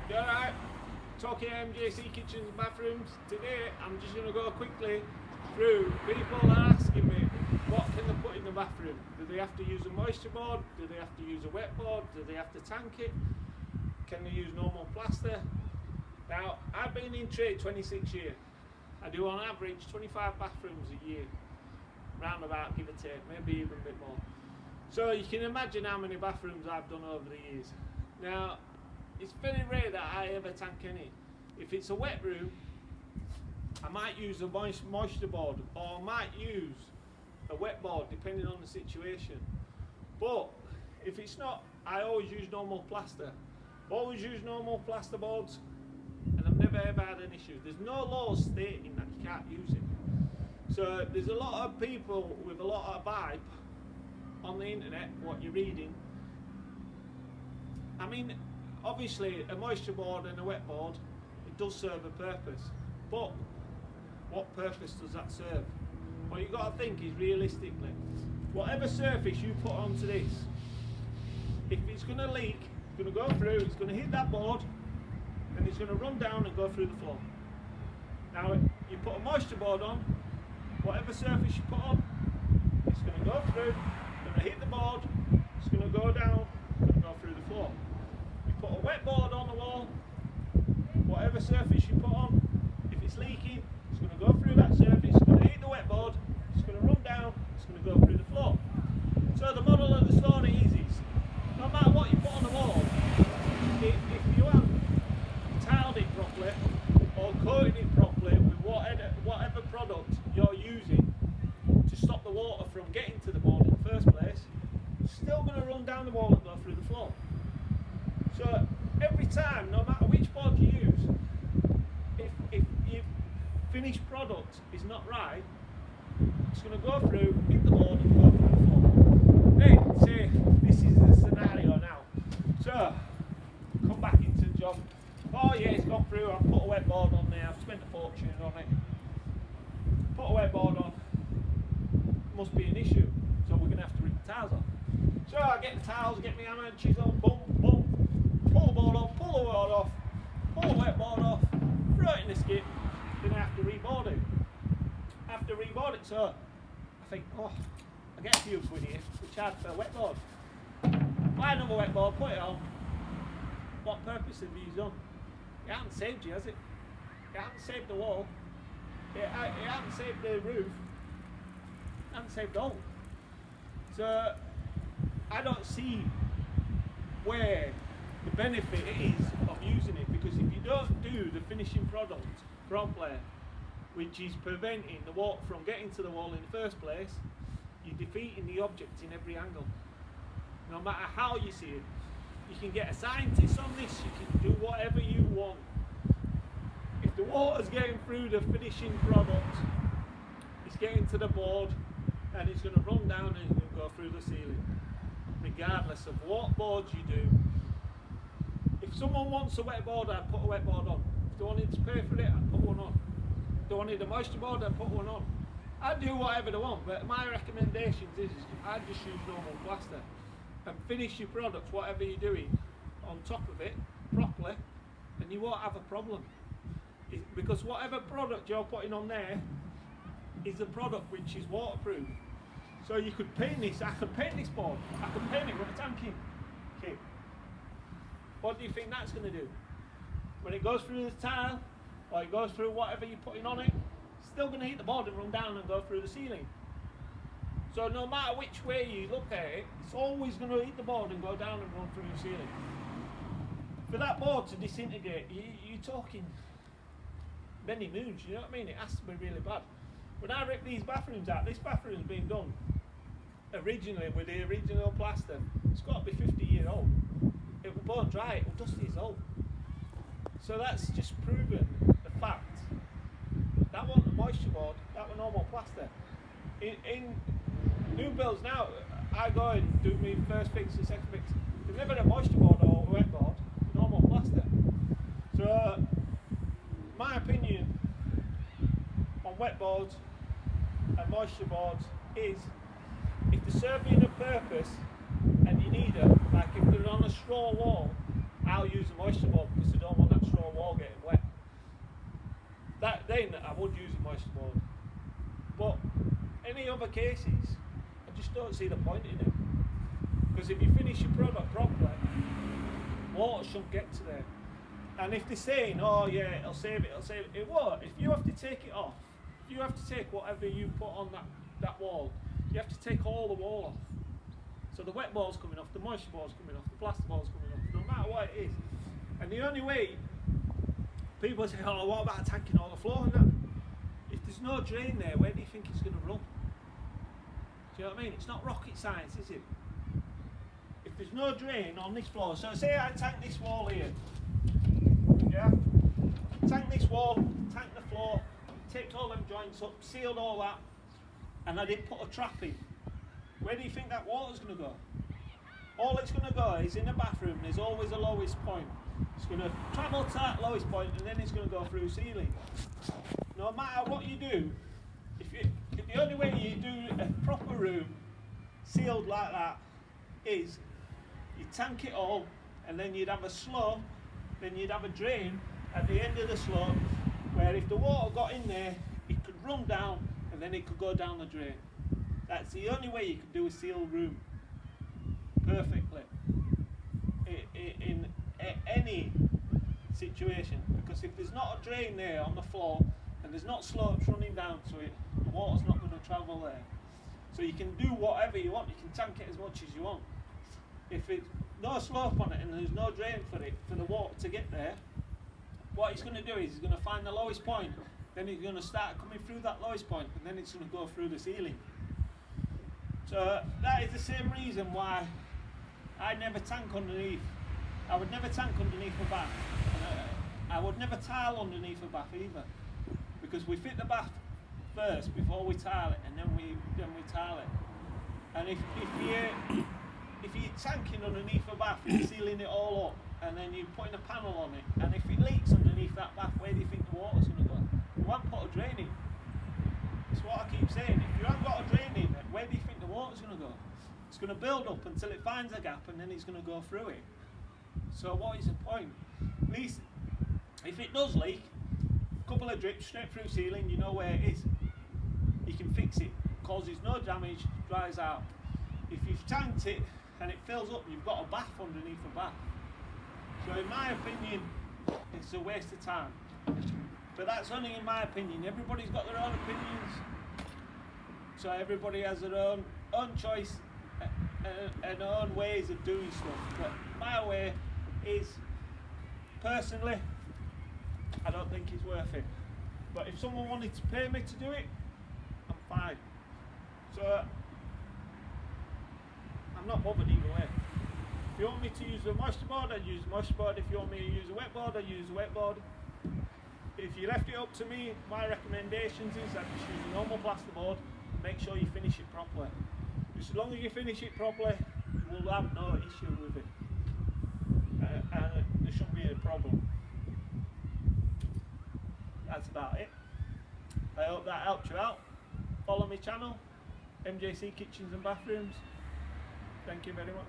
You alright? Talking MJC Kitchens and Bathrooms. Today I'm just going to go quickly through. People are asking me what can they put in the bathroom. Do they have to use a moisture board? Do they have to use a wet board? Do they have to tank it? Can they use normal plaster? Now, I've been in trade 26 years. I do on average 25 bathrooms a year. Round about, give or take, maybe even a bit more. So you can imagine how many bathrooms I've done over the years. Now, it's very rare that I ever tank any. If it's a wet room, I might use a moisture board, or I might use a wet board depending on the situation. But if it's not, I always use normal plaster. Always use normal plaster boards, and I've never ever had an issue. There's no laws stating that you can't use it. So there's a lot of people with a lot of vibe on the internet, what you're reading. I mean, obviously a moisture board and a wet board, it does serve a purpose, but what purpose does that serve? What you've got to think is realistically, whatever surface you put onto this, if it's going to leak, it's going to go through, it's going to hit that board, and it's going to run down and go through the floor. Now, you put a moisture board on, whatever surface you put on, it's going to go through, it's going to hit the board, it's going to go down, it's going to go through the floor. You put a wet board on the wall, whatever surface you put on, if it's leaking, it's going to go through that surface, it's going to hit the wet board, it's going to run down, it's going to go through the floor. So the moral of the story is no matter what you put on the wall, if you haven't tiled it properly or coated it properly with whatever product you're using to stop the water from getting to the board in the first place, it's still going to run down the wall and go through the floor. So every time, no matter which board you use, if your finished product is not right, it's going to go through, hit the board and go through the floor. Then say this is the scenario now. So come back into the job. Oh yeah, it's gone through, I've put a wet board on there, I've spent a fortune on it. Put a wet board on, must be an issue, so we're going to have to rip the tiles off. So I get the tiles, get my hammer and chisel, boom, boom, pull the board off, pull the board off, pull the wet board off, throw it in the skip, then I have to reboard it. I have to reboard it, so I think, oh, I get a few quid here, which I had for a wet board. Buy another wet board, put it on. What purpose have you done? It hasn't saved you, has it? It hasn't saved the wall. It hasn't saved the roof. It hasn't saved the hole. So I don't see where the benefit is of using it, because if you don't do the finishing product properly, which is preventing the water from getting to the wall in the first place, you're defeating the object in every angle. No matter how you see it. You can get a scientist on this, you can do whatever you want. If the water's getting through the finishing product, it's getting to the board, and it's going to run down and it's going to go through the ceiling, regardless of what boards you do. If someone wants a wet board, I'd put a wet board on. If they wanted to pay for it, I'd put one on. If they wanted a moisture board, I'd put one on. I'd do whatever they want, but my recommendations is I'd just use normal plaster and finish your product, whatever you're doing, on top of it properly, and you won't have a problem. Because whatever product you're putting on there is a product which is waterproof. So you could paint this, I could paint this board, I could paint it with a tanking kit. What do you think that's going to do? When it goes through the tile, or it goes through whatever you're putting on it, it's still going to hit the board and run down and go through the ceiling. So no matter which way you look at it, it's always going to hit the board and go down and run through the ceiling. For that board to disintegrate, you're talking many moons, you know what I mean? It has to be really bad. When I rip these bathrooms out, this bathroom's been done originally with the original plaster. It's got to be 50 years old. It will bone dry, it will dust its old. So that's just proven the fact. That wasn't a moisture board, that was normal plaster. In new builds now, I go and do my first fix and second fix. They've never had a moisture board or a wet board, normal plaster. So, my opinion on wet boards and moisture boards is, if they're serving a purpose and you need them, like if they're on a straw wall, I'll use a moisture board because I don't want would use a moisture board. But any other cases, I just don't see the point in it. Because if you finish your product properly, water shouldn't get to there. And if they're saying, oh yeah, it'll save it, it won't. If you have to take it off, if you have to take whatever you put on that wall, you have to take all the wall off. So the wet board's coming off, the moisture board's coming off, the plasterboard's coming off, no matter what it is. And the only way, people say, oh, what about tanking all the floor and that? If there's no drain there, where do you think it's going to run? Do you know what I mean? It's not rocket science, is it? If there's no drain on this floor, so say I tank this wall here, yeah? Tank this wall, tank the floor, taped all them joints up, sealed all that, and I didn't put a trap in. Where do you think that water's going to go? All it's going to go is in the bathroom, there's always a lowest point. It's going to travel to that lowest point and then it's going to go through ceiling. No matter what you do, if the only way you do a proper room sealed like that is you tank it all and then you'd have a slope, then you'd have a drain at the end of the slope where if the water got in there, it could run down and then it could go down the drain. That's the only way you can do a sealed room perfectly in any situation, because if there's not a drain there on the floor and there's not slopes running down to it, the water's not going to travel there. So you can do whatever you want, you can tank it as much as you want. If it's no slope on it and there's no drain for the water to get there, what he's going to do is he's going to find the lowest point, then he's going to start coming through that lowest point and then it's going to go through the ceiling. So that is the same reason why I never tank underneath. I would never tank underneath a bath. I would never tile underneath a bath either, because we fit the bath first before we tile it, and then we tile it. And if you're tanking underneath a bath, you're sealing it all up, and then you're putting a panel on it, and if it leaks underneath that bath, where do you think the water's going to go? You won't put a drain in. That's what I keep saying. If you haven't got a drain in, where do you think the water's going to go? It's going to build up until it finds a gap, and then it's going to go through it. So what is the point? At least if it does leak, a couple of drips straight through ceiling, you know where it is. You can fix it, causes no damage, dries out. If you've tanked it and it fills up, you've got a bath underneath the bath. So in my opinion, it's a waste of time. But that's only in my opinion. Everybody's got their own opinions. So everybody has their own choice and own ways of doing stuff. But my way is, personally, I don't think it's worth it. But if someone wanted to pay me to do it, I'm fine. So I'm not bothered either way. If you want me to use a moisture board, I'd use a moisture board. If you want me to use a wet board, I'd use a wet board. If you left it up to me, my recommendations is I'd just use a normal plasterboard. Make sure you finish it properly. Just as long as you finish it properly, you will have no issue with it. And there shouldn't be a problem. That's about it. I hope that helped you out. Follow my channel, MJC Kitchens and Bathrooms. Thank you very much.